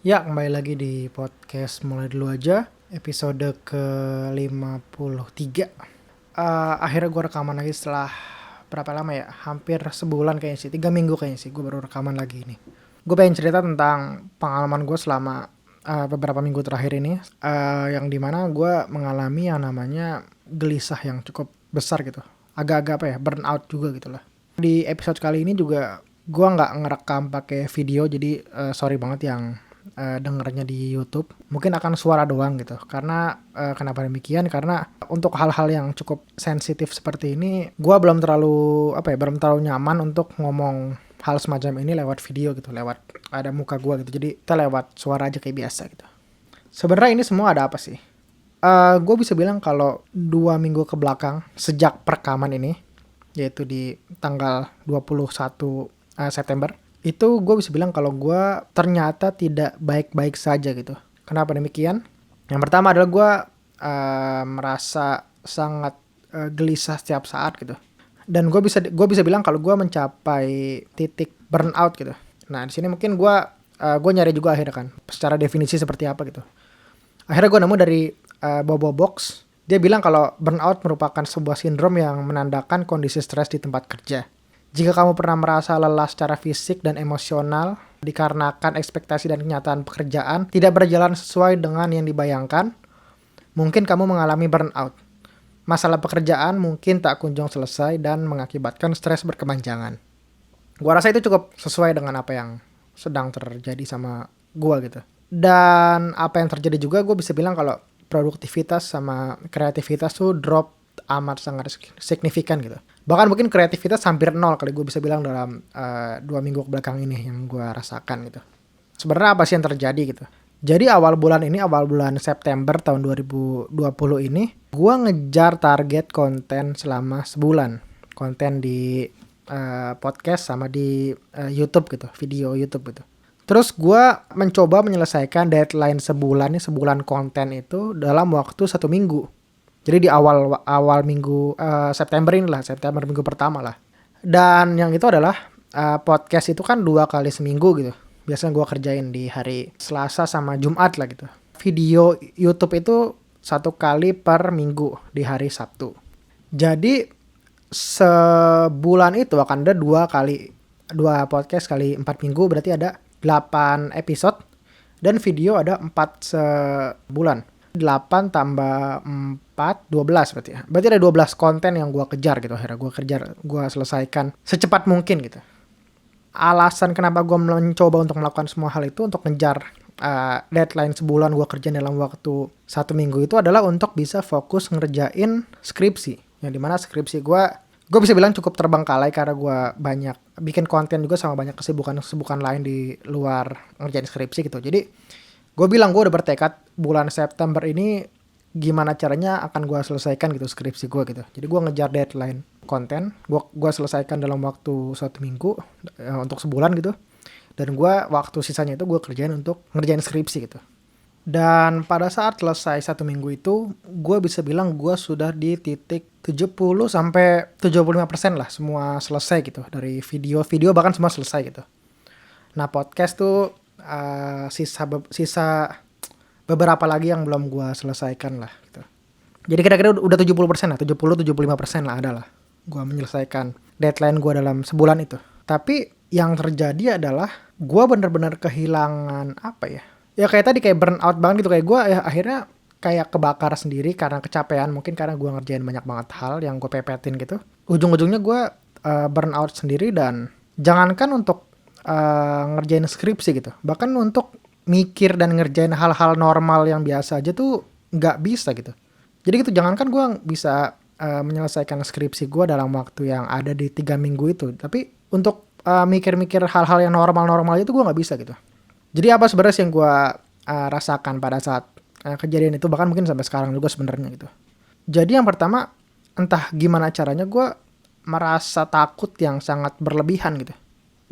Ya, kembali lagi di podcast Mulai Dulu Aja, episode ke-53. Akhirnya gue rekaman lagi setelah berapa lama ya? Hampir sebulan kayaknya sih, 3 minggu kayaknya sih gue baru rekaman lagi ini. Gue pengen cerita tentang pengalaman gue selama beberapa minggu terakhir ini, yang dimana gue mengalami yang namanya gelisah yang cukup besar gitu. Agak-agak apa ya, burnout juga gitu lah. Di episode kali ini juga gue nggak ngerekam pakai video, jadi sorry banget yang dengernya di YouTube. Mungkin akan suara doang gitu. Karena kenapa demikian? Karena untuk hal-hal yang cukup sensitif seperti ini, gue belum terlalu nyaman untuk ngomong hal semacam ini lewat video gitu, lewat ada muka gue gitu. Jadi kita lewat suara aja kayak biasa gitu. Sebenarnya ini semua ada apa sih? Gue bisa bilang kalau 2 minggu ke belakang sejak perekaman ini, yaitu di tanggal 21 September, itu gue bisa bilang kalau gue ternyata tidak baik-baik saja gitu. Kenapa demikian? Yang pertama adalah gue merasa sangat gelisah setiap saat gitu. Dan gue bisa bilang kalau gue mencapai titik burnout gitu. Nah di sini mungkin gue nyari juga akhirnya kan, secara definisi seperti apa gitu. Akhirnya gue nemu dari Bobo Box. Dia bilang kalau burnout merupakan sebuah sindrom yang menandakan kondisi stres di tempat kerja. Jika kamu pernah merasa lelah secara fisik dan emosional dikarenakan ekspektasi dan kenyataan pekerjaan tidak berjalan sesuai dengan yang dibayangkan, mungkin kamu mengalami burnout. Masalah pekerjaan mungkin tak kunjung selesai dan mengakibatkan stres berkepanjangan. Gua rasa itu cukup sesuai dengan apa yang sedang terjadi sama gua gitu. Dan apa yang terjadi juga gue bisa bilang kalau produktivitas sama kreativitas tuh drop amat sangat signifikan gitu. Bahkan mungkin kreativitas hampir nol kali gue bisa bilang dalam 2 minggu belakang ini yang gue rasakan gitu. Sebenarnya apa sih yang terjadi gitu? Jadi awal bulan September tahun 2020 ini, gue ngejar target konten selama sebulan. Konten di podcast sama di YouTube gitu, video YouTube gitu. Terus gue mencoba menyelesaikan deadline sebulan konten itu dalam waktu 1 minggu. Jadi di awal minggu September minggu pertama lah. Dan yang itu adalah podcast itu kan 2 kali seminggu gitu. Biasanya gue kerjain di hari Selasa sama Jumat lah gitu. Video YouTube itu 1 kali per minggu di hari Sabtu. Jadi sebulan itu akan ada 2 podcast kali 4 minggu, berarti ada 8 episode. Dan video ada 4 sebulan. 8 tambah 4, 12 berarti ya. Berarti ada 12 konten yang gue kejar gitu. Akhirnya gue selesaikan secepat mungkin gitu. Alasan kenapa gue mencoba untuk melakukan semua hal itu, untuk ngejar deadline sebulan gue kerjain dalam waktu 1 minggu itu adalah untuk bisa fokus ngerjain skripsi. Yang dimana skripsi gue bisa bilang cukup terbengkalai karena gue banyak bikin konten juga sama banyak kesibukan lain di luar ngerjain skripsi gitu. Jadi gue bilang gue udah bertekad bulan September ini gimana caranya akan gue selesaikan gitu skripsi gue gitu. Jadi gue ngejar deadline konten, gue selesaikan dalam waktu 1 minggu untuk sebulan gitu. Dan gue waktu sisanya itu gue kerjain untuk ngerjain skripsi gitu. Dan pada saat selesai 1 minggu itu, gue bisa bilang gue sudah di titik 70-75% lah semua selesai gitu. Dari video bahkan semua selesai gitu. Nah podcast tuh sisa beberapa lagi yang belum gue selesaikan lah gitu. Jadi kira-kira udah 70% lah, 70-75% lah ada lah gue menyelesaikan deadline gue dalam sebulan itu. Tapi yang terjadi adalah gue bener-bener kehilangan apa ya? Ya kayak tadi kayak burnout banget gitu, kayak gue ya akhirnya kayak kebakar sendiri karena kecapean, mungkin karena gue ngerjain banyak banget hal yang gue pepetin gitu. Ujung-ujungnya gue burnout sendiri, dan jangankan untuk ngerjain skripsi gitu, bahkan untuk mikir dan ngerjain hal-hal normal yang biasa aja tuh nggak bisa gitu. Jadi gitu, jangankan gue bisa menyelesaikan skripsi gue dalam waktu yang ada di 3 minggu itu, tapi untuk mikir-mikir hal-hal yang normal-normal itu gue nggak bisa gitu. Jadi apa sebenarnya yang gue rasakan pada saat kejadian itu, bahkan mungkin sampai sekarang juga sebenarnya gitu. Jadi yang pertama, entah gimana caranya gue merasa takut yang sangat berlebihan gitu.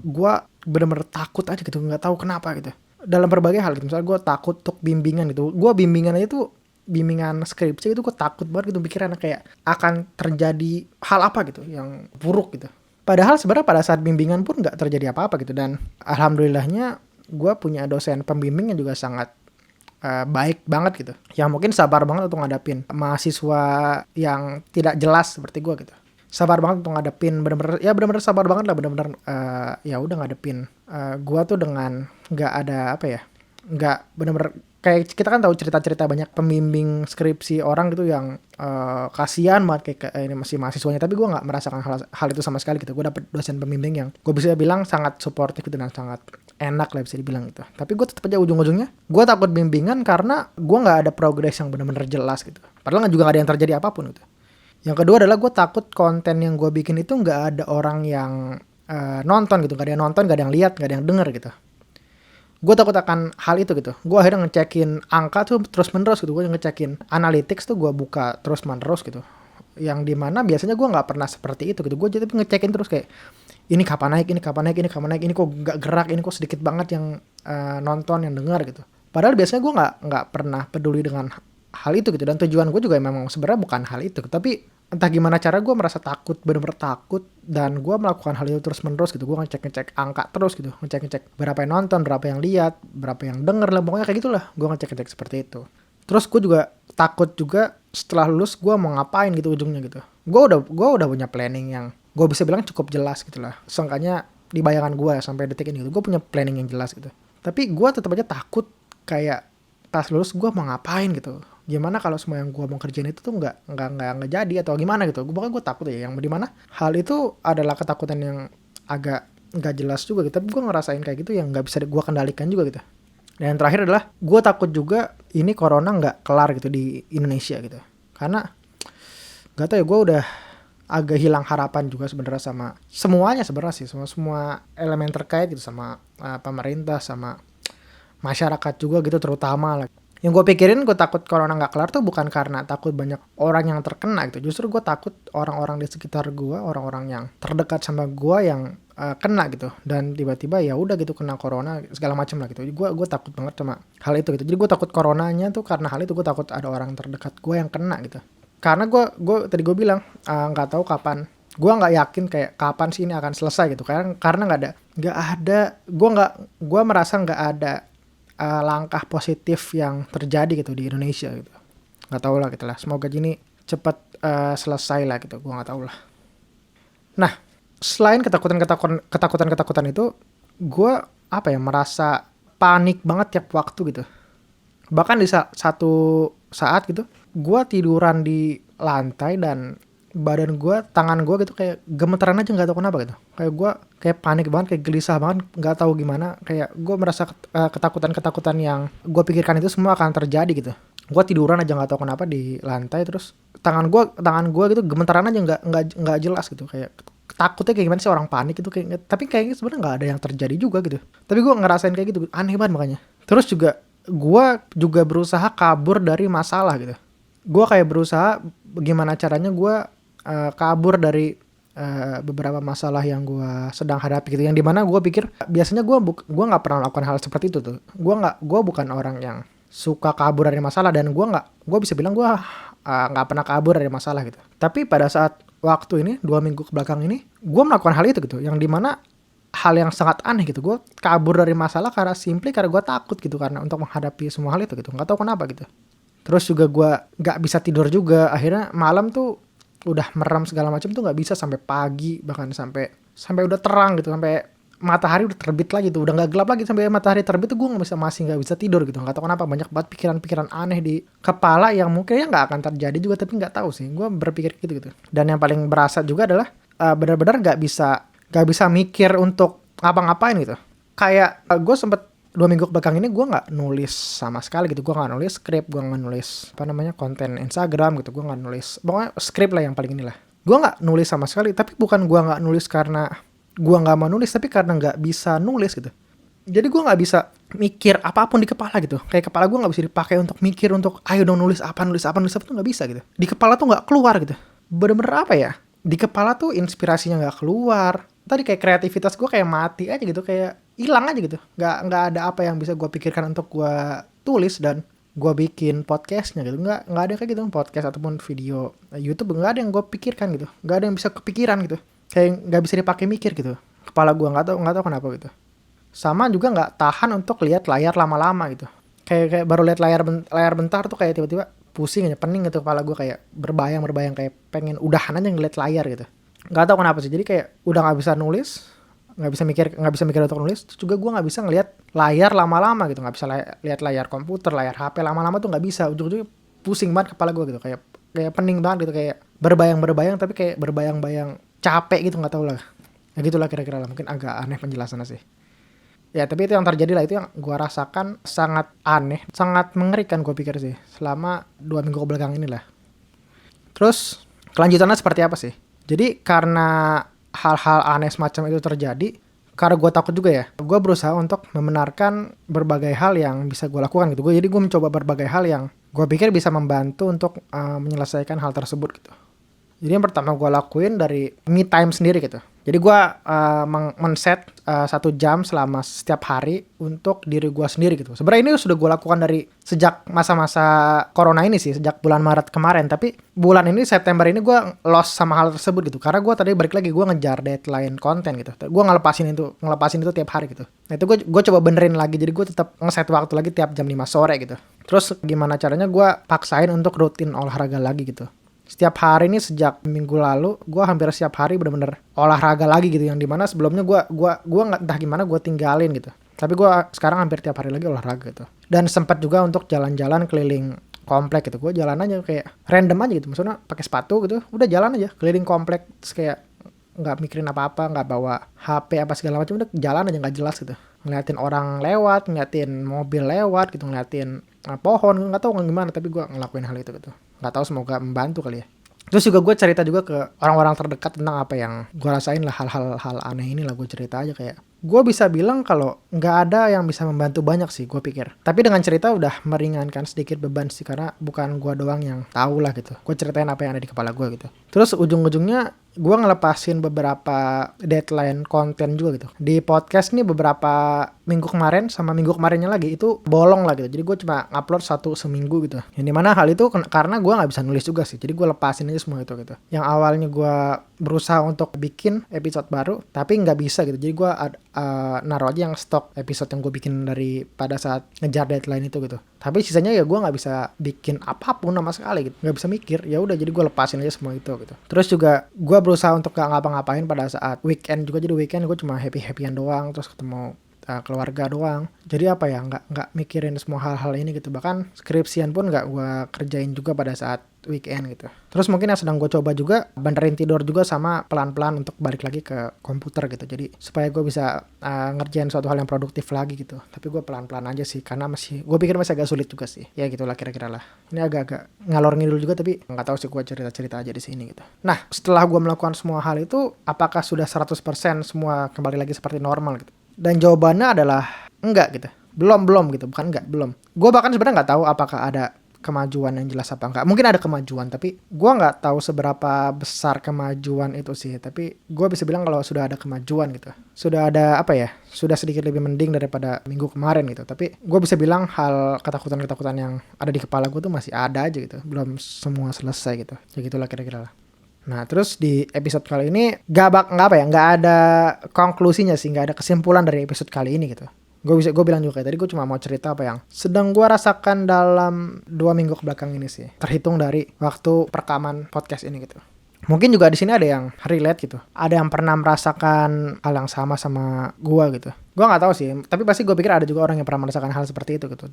Gue bener-bener takut aja gitu, nggak tahu kenapa gitu. Dalam berbagai hal gitu, misalnya gue takut untuk bimbingan gitu. Gue bimbingan aja tuh, bimbingan skripsi itu gue takut banget gitu, pikirannya kayak akan terjadi hal apa gitu yang buruk gitu. Padahal sebenarnya pada saat bimbingan pun nggak terjadi apa-apa gitu, dan alhamdulillahnya gue punya dosen pembimbing yang juga sangat baik banget gitu, yang mungkin sabar banget untuk ngadapin mahasiswa yang tidak jelas seperti gue gitu. Sabar banget untuk ngadepin, bener-bener sabar banget lah, bener-bener ya udah ngadepin gue tuh dengan nggak ada apa ya, nggak bener-bener kayak kita kan tahu cerita-cerita banyak pembimbing skripsi orang gitu yang kasihan banget kayak ini masih mahasiswanya, tapi gue nggak merasakan hal itu sama sekali gitu. Gue dapet dosen pembimbing yang gue bisa bilang sangat suportif gitu dan sangat enak lah bisa dibilang gitu. Tapi gue tetap aja ujung-ujungnya gue takut bimbingan karena gue nggak ada progres yang benar-benar jelas gitu. Padahal juga nggak ada yang terjadi apapun gitu. Yang kedua adalah gue takut konten yang gue bikin itu nggak ada orang yang nonton gitu, nggak ada yang nonton, nggak ada yang lihat, nggak ada yang denger gitu. Gue takut akan hal itu gitu. Gue akhirnya ngecekin angka tuh terus menerus gitu. Gue ngecekin analytics tuh gue buka terus menerus gitu. Yang dimana biasanya gue nggak pernah seperti itu gitu. Gue jadi ngecekin terus kayak ini kapan naik, ini kapan naik, ini kapan naik, ini kok nggak gerak, ini kok sedikit banget yang nonton, yang dengar gitu. Padahal biasanya gue nggak pernah peduli dengan hal itu gitu. Dan tujuan gue juga memang sebenarnya bukan hal itu. Tapi entah gimana cara gue merasa takut, bener-bener takut, dan gue melakukan hal itu terus menerus gitu. Gue ngecek angka terus gitu, ngecek berapa yang nonton, berapa yang lihat, berapa yang denger lah, pokoknya kayak gitulah. Gue ngecek seperti itu. Terus gue juga takut juga setelah lulus gue mau ngapain gitu ujungnya gitu. Gue udah punya planning yang gue bisa bilang cukup jelas gitu lah. Seenggaknya di bayangan gue sampai detik ini gitu, gue punya planning yang jelas gitu. Tapi gue tetap aja takut kayak pas lulus gue mau ngapain gitu. Gimana kalau semua yang gue mau kerjain itu tuh nggak jadi atau gimana gitu. Pokoknya gue takut ya, yang dimana hal itu adalah ketakutan yang agak nggak jelas juga gitu. Tapi gue ngerasain kayak gitu yang nggak bisa gue kendalikan juga gitu. Dan yang terakhir adalah gue takut juga ini corona nggak kelar gitu di Indonesia gitu. Karena nggak tahu ya, gue udah agak hilang harapan juga sebenarnya sama semuanya sebenarnya sih, semua elemen terkait gitu, sama pemerintah, sama masyarakat juga gitu terutama lah. Yang gue pikirin gue takut corona nggak kelar tuh bukan karena takut banyak orang yang terkena gitu. Justru gue takut orang-orang di sekitar gue, orang-orang yang terdekat sama gue yang kena gitu. Dan tiba-tiba ya udah gitu kena corona segala macam lah gitu. Gue takut banget sama hal itu gitu. Jadi gue takut coronanya tuh karena hal itu. Gue takut ada orang terdekat gue yang kena gitu. Karena gue tadi gue bilang nggak tahu kapan. Gue nggak yakin kayak kapan sih ini akan selesai gitu. Karena nggak ada. Gue merasa nggak ada langkah positif yang terjadi gitu di Indonesia gitu. Nggak tahu lah gitu lah. Semoga ini cepat selesai lah gitu. Gue nggak tahu lah. Nah, selain ketakutan itu, gue merasa panik banget tiap waktu gitu. Bahkan di satu saat gitu, gue tiduran di lantai dan badan gue, tangan gue gitu kayak gemeteran aja, nggak tahu kenapa gitu. Kayak gue kayak panik banget, kayak gelisah banget, nggak tahu gimana. Kayak gue merasa ketakutan yang gue pikirkan itu semua akan terjadi gitu. Gue tiduran aja nggak tahu kenapa di lantai, terus tangan gue gitu gemeteran aja, nggak jelas gitu. Kayak takutnya kayak gimana sih orang panik itu kayak, tapi kayaknya sebenarnya nggak ada yang terjadi juga gitu. Tapi gue ngerasain kayak gitu, aneh banget makanya. Terus juga gue juga berusaha kabur dari masalah gitu. Gue kayak berusaha gimana caranya gue kabur dari beberapa masalah yang gue sedang hadapi gitu, yang dimana gue pikir biasanya gue nggak pernah melakukan hal seperti itu tuh. Gue bukan orang yang suka kabur dari masalah, dan gue bisa bilang gue nggak pernah kabur dari masalah gitu. Tapi pada saat waktu ini 2 minggu kebelakang ini gue melakukan hal itu gitu, yang dimana hal yang sangat aneh gitu. Gue kabur dari masalah karena gue takut gitu, karena untuk menghadapi semua hal itu gitu, nggak tahu kenapa gitu. Terus juga gue nggak bisa tidur juga, akhirnya malam tuh udah merem segala macam tuh nggak bisa sampai pagi, bahkan sampai udah terang gitu, sampai matahari udah terbit lagi tuh, udah nggak gelap lagi, sampai matahari terbit tuh gue masih nggak bisa tidur gitu. Nggak tahu kenapa, banyak banget pikiran aneh di kepala yang mungkin ya nggak akan terjadi juga, tapi nggak tahu sih, gue berpikir gitu. Dan yang paling berasa juga adalah benar-benar nggak bisa mikir untuk ngapa-ngapain gitu. Kayak gue sempet 2 minggu belakang ini gue nggak nulis sama sekali gitu. Gue nggak nulis skrip, gue nggak nulis konten Instagram gitu. Gue nggak nulis, pokoknya skrip lah yang paling inilah. Gue nggak nulis sama sekali. Tapi bukan gue nggak nulis karena gue nggak mau nulis, tapi karena nggak bisa nulis gitu. Jadi gue nggak bisa mikir apapun di kepala gitu. Kayak kepala gue nggak bisa dipakai untuk mikir, untuk ayo dong nulis apa tuh nggak bisa gitu. Di kepala tuh nggak keluar gitu. Bener-bener apa ya? Di kepala tuh inspirasinya nggak keluar. Tadi kayak kreativitas gue kayak mati aja gitu, kayak hilang aja gitu. Nggak ada apa yang bisa gue pikirkan untuk gue tulis dan gue bikin podcastnya gitu. Nggak ada kayak gitu, podcast ataupun video YouTube, nggak ada yang gue pikirkan gitu. Nggak ada yang bisa kepikiran gitu. Kayak nggak bisa dipakai mikir gitu. Kepala gue nggak tahu kenapa gitu. Sama juga nggak tahan untuk lihat layar lama-lama gitu. Kayak baru lihat layar bentar tuh kayak tiba-tiba pusing aja, pening gitu kepala gue, kayak berbayang kayak pengen udahan aja ngeliat layar gitu. Nggak tahu kenapa sih, jadi kayak udah nggak bisa nulis, nggak bisa mikir untuk nulis, terus juga gue nggak bisa ngelihat layar lama-lama gitu, nggak bisa lihat layar komputer, layar HP lama-lama tuh nggak bisa, ujung-ujungnya pusing banget kepala gue gitu, kayak pening banget gitu, kayak berbayang tapi kayak berbayang-bayang capek gitu, nggak tahu lah. Ya gitulah kira-kira lah, mungkin agak aneh penjelasannya sih. Ya tapi itu yang terjadi lah, itu yang gue rasakan sangat aneh, sangat mengerikan gue pikir sih selama 2 minggu belakang ini lah. Terus kelanjutannya seperti apa sih? Jadi karena hal-hal aneh semacam itu terjadi, karena gue takut juga ya, gue berusaha untuk membenarkan berbagai hal yang bisa gue lakukan gitu. Jadi gue mencoba berbagai hal yang gue pikir bisa membantu untuk menyelesaikan hal tersebut gitu. Jadi yang pertama gue lakuin dari me time sendiri gitu. Jadi gue men-set 1 jam selama setiap hari untuk diri gue sendiri gitu. Sebenarnya ini sudah gue lakukan dari sejak masa-masa corona ini sih, sejak bulan Maret kemarin. Tapi bulan ini, September ini, gue lost sama hal tersebut gitu. Karena gue tadi balik lagi, gue ngejar deadline konten gitu. Gue ngelepasin itu tiap hari gitu. Nah itu gue coba benerin lagi. Jadi gue tetap nge-set waktu lagi tiap jam 5 sore gitu. Terus gimana caranya gue paksain untuk rutin olahraga lagi gitu. Setiap hari ini sejak minggu lalu, gue hampir setiap hari bener-bener olahraga lagi gitu. Yang dimana sebelumnya gue nggak, entah gimana gue tinggalin gitu. Tapi gue sekarang hampir tiap hari lagi olahraga gitu. Dan sempat juga untuk jalan-jalan keliling komplek gitu. Gue jalan aja kayak random aja gitu. Maksudnya pakai sepatu gitu, udah jalan aja keliling komplek. Terus kayak nggak mikirin apa-apa, nggak bawa HP apa segala macam, udah jalan aja nggak jelas gitu. Ngeliatin orang lewat, ngeliatin mobil lewat gitu, ngeliatin pohon, nggak tahu gimana, tapi gue ngelakuin hal itu gitu. Nggak tahu, semoga membantu kali ya. Terus juga gue cerita juga ke orang-orang terdekat tentang apa yang gue rasain lah, hal-hal aneh ini lah gue cerita aja. Kayak gue bisa bilang kalau nggak ada yang bisa membantu banyak sih gue pikir. Tapi dengan cerita udah meringankan sedikit beban sih, karena bukan gue doang yang tahu lah gitu. Gue ceritain apa yang ada di kepala gue gitu. Terus ujung-ujungnya gue ngelepasin beberapa deadline konten juga gitu. Di podcast nih beberapa minggu kemarin sama minggu kemarinnya lagi itu bolong lah gitu. Jadi gue cuma upload 1 seminggu gitu. Yang dimana hal itu karena gue nggak bisa nulis juga sih. Jadi gue lepasin aja semua itu gitu. Yang awalnya gue berusaha untuk bikin episode baru tapi nggak bisa gitu. Jadi gue naruh aja yang stok episode yang gue bikin dari pada saat ngejar deadline itu gitu. Tapi sisanya ya gue nggak bisa bikin apapun sama sekali gitu, nggak bisa mikir. Ya udah, jadi gue lepasin aja semua itu gitu. Terus juga gue berusaha untuk gak ngapa-ngapain pada saat weekend juga. Jadi weekend gue cuma happy-happyan doang, terus ketemu keluarga doang. Jadi apa ya, nggak mikirin semua hal-hal ini gitu. Bahkan skripsian pun nggak gue kerjain juga pada saat weekend gitu. Terus mungkin yang sedang gue coba juga benerin tidur juga, sama pelan-pelan untuk balik lagi ke komputer gitu. Jadi supaya gue bisa ngerjain suatu hal yang produktif lagi gitu. Tapi gue pelan-pelan aja sih, karena gue pikir masih agak sulit juga sih. Ya gitulah kira-kira lah. Ini agak-agak ngalor ngidul juga, tapi nggak tahu sih, gue cerita-cerita aja di sini gitu. Nah setelah gue melakukan semua hal itu, apakah sudah 100% semua kembali lagi seperti normal gitu? Dan jawabannya adalah enggak gitu. Belum gitu, bukan enggak, belum. Gue bahkan sebenarnya nggak tahu apakah ada kemajuan yang jelas apa enggak. Mungkin ada kemajuan, tapi gue nggak tahu seberapa besar kemajuan itu sih. Tapi gue bisa bilang kalau sudah ada kemajuan gitu. Sudah ada apa ya, sudah sedikit lebih mending daripada minggu kemarin gitu. Tapi gue bisa bilang hal ketakutan-ketakutan yang ada di kepala gue tuh masih ada aja gitu. Belum semua selesai gitu. Ya gitulah kira-kira lah. Nah terus di episode kali ini nggak ada konklusinya sih, nggak ada kesimpulan dari episode kali ini gitu. Gue bilang juga kayak tadi, gue cuma mau cerita apa yang sedang gue rasakan dalam 2 minggu kebelakang ini sih, terhitung dari waktu perekaman podcast ini gitu. Mungkin juga di sini ada yang relate gitu, ada yang pernah merasakan hal yang sama gue gitu. Gue nggak tahu sih, tapi pasti gue pikir ada juga orang yang pernah merasakan hal seperti itu gitu.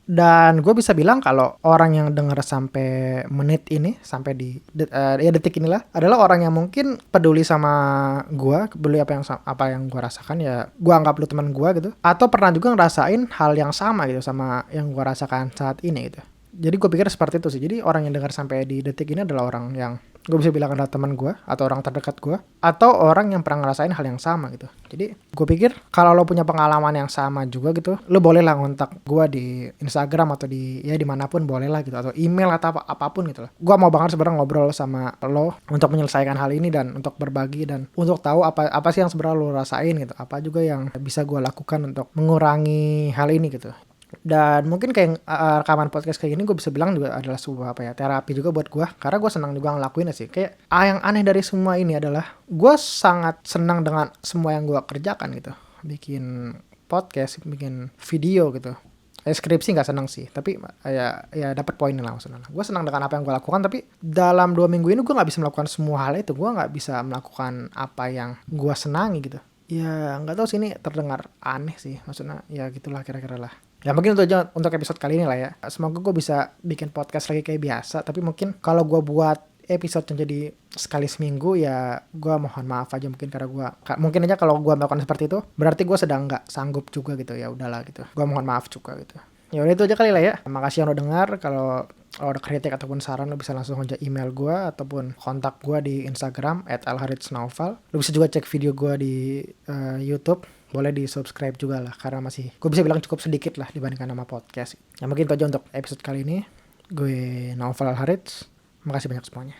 Dan gue bisa bilang kalau orang yang dengar sampai menit ini, sampai di detik inilah, adalah orang yang mungkin peduli sama gue, peduli apa yang gue rasakan. Ya gue anggap lu teman gue gitu, atau pernah juga ngerasain hal yang sama gitu sama yang gue rasakan saat ini gitu. Jadi gue pikir seperti itu sih. Jadi orang yang dengar sampai di detik ini adalah orang yang gue bisa bilang adalah teman gue, atau orang terdekat gue, atau orang yang pernah ngerasain hal yang sama gitu. Jadi gue pikir kalau lo punya pengalaman yang sama juga gitu, lo boleh lah ngontak gue di Instagram atau di dimanapun boleh lah gitu, atau email atau apapun gitu lah. Gue mau banget sebenarnya ngobrol sama lo untuk menyelesaikan hal ini, dan untuk berbagi, dan untuk tahu apa sih yang sebenarnya lo rasain gitu, apa juga yang bisa gue lakukan untuk mengurangi hal ini gitu. Dan mungkin kayak rekaman podcast kayak gini gue bisa bilang juga adalah sebuah terapi juga buat gue, karena gue senang juga ngelakuin sih. Kayak yang aneh dari semua ini adalah gue sangat senang dengan semua yang gue kerjakan gitu. Bikin podcast, bikin video gitu. Skripsi nggak seneng sih, tapi ya dapat poinnya lah maksudnya. Gue senang dengan apa yang gue lakukan, tapi dalam 2 minggu ini gue nggak bisa melakukan semua hal itu. Gue nggak bisa melakukan apa yang gue senangi gitu. Ya nggak tahu sih, ini terdengar aneh sih, maksudnya ya gitulah kira-kira lah. Ya mungkin untuk episode kali ini lah ya. Semoga gue bisa bikin podcast lagi kayak biasa, tapi mungkin kalau gue buat episode yang jadi sekali seminggu ya gue mohon maaf aja, mungkin karena mungkin aja kalau gue melakukan seperti itu berarti gue sedang nggak sanggup juga gitu, ya udahlah gitu, gue mohon maaf juga gitu. Ya udah itu aja kali lah ya. Makasih yang udah dengar. Kalau ada kritik ataupun saran lo bisa langsung aja email gue ataupun kontak gue di Instagram @alharitsnaufal. Lo bisa juga cek video gue di YouTube. Boleh di subscribe juga lah, karena masih gue bisa bilang cukup sedikit lah dibandingkan sama podcast. Ya mungkin itu aja untuk episode kali ini. Gue Naufal Alharits. Makasih banyak semuanya.